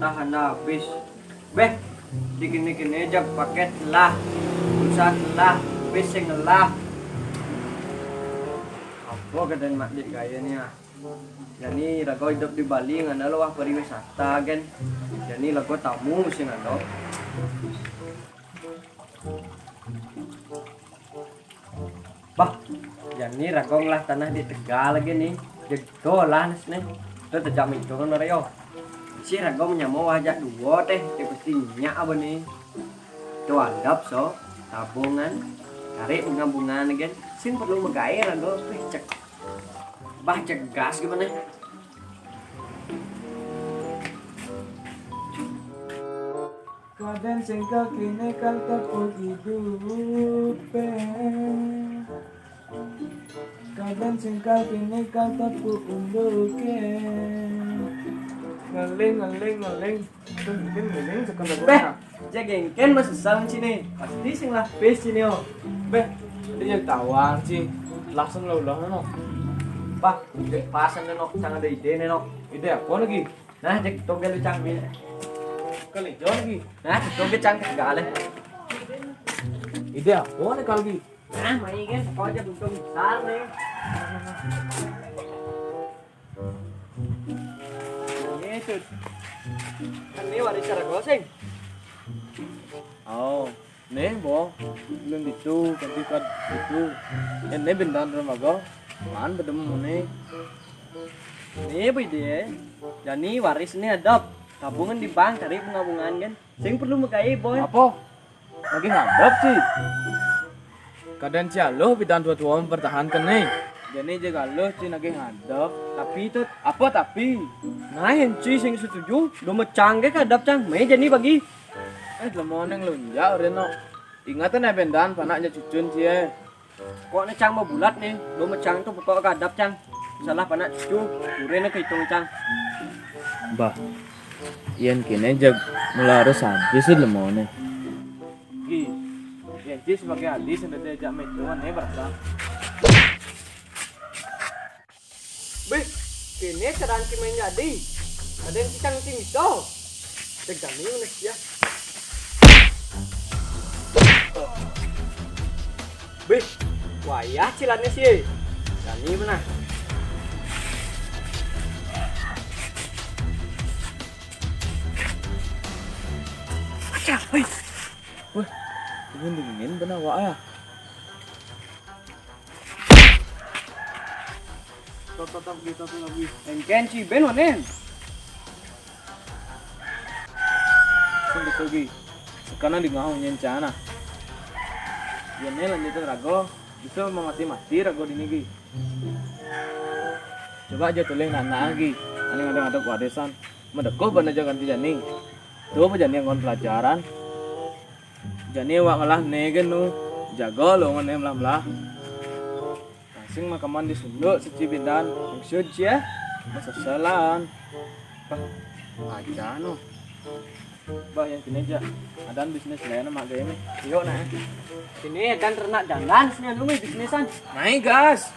tahan habis. Beh, dikini-kini aja paket lah. Pusat lah, bising lah. Apa kadang mak dik kayaknya. Jadi lagu hidup di Bali ngana lo wah pariwisata kan. Jadi lagu tamu sih ngana. Bah, jadi ragong lah tanah di Tegal lagi nih. Jego lah nih. Itu terjam itu kan Rio. Si ragong nyamuk wajah dua teh, pastinya apa nih? Itu andap so, tabungan, tarik bunga-bunga nih kan. Sin perlu megai ragong cek. Bah cek gas gimana? Kadang singkal kini kal tepuk hidup Kadang singkal kini kal tepuk unduke Ngeling sekolah Beh, jagain kan masih sang sini. Pasti sing lah bes sini oh. Beh, dia jadi tawang sih Langsung lo no Bah, dek pasan no, jangan ada ide no. Ide apa lagi? Nah, cek togel cang bi. Kelijo lagi Nah, togel cang kegale. Ide apa nih kalgi? Nah, main kan kau aja belum besar nih. Itu. Kan ini waris cara goseng. Oh, nih bo, belum itu, tapi kan itu, ini bendan rumah go, man bertemu nih, Nih bu ide. Jadi waris ini adop. Tabungan di bank cari bunga-bungaan kan. Sing perlu megai boy. apa? Lagi ngadap sih. Kadang lo bidan tua-tua mempertahankan nih, jadi jaga lo sih lagi ngadap, Tapi itu apa tapi? nah yang cuy sing setuju. Lo mecang ke kadap cang. Main jadi bagi. Lemon yang lunjak Reno, ingatan ya bendan panaknya cucun sih Kok nih cang mau bulat nih. Lo mecang tuh pokok kadap cang. Salah panak cucu. Dure kehitung cang. Bah, iyan kini jag mulai harus habis sih lemonnya. Gi, ya sih sebagai ahli sudah diajak metuan nih berasa. Bih, kini sedang main jadi. Ada yang cang sing itu. Cek kami udah ya. Bih, wayah cilannya sih. Kami mana? Acha, hei. Wah, dingin benar wak ya. Tetap gitu lagi. Engken si Ben wanen. Sungguh pergi. Sekarang di ngau nyencana. Yan lanjutin rago, bisa mati rago di nigi. Coba aja tuling nana lagi. Ani ada wadesan. Medeko ban aja ganti jani. Tuh apa jani ngon pelajaran. Jani wak ngalah negen nu. Jago lo ngon melah. Sing makaman di sunduk seci bidan. Maksud ya. Masasalan. Aja no. Bah yang kini aja. Adan bisnis lain mak gaya nih. Yuk nah. Sini dan ternak dandan sini lu bisnisan. Naik gas.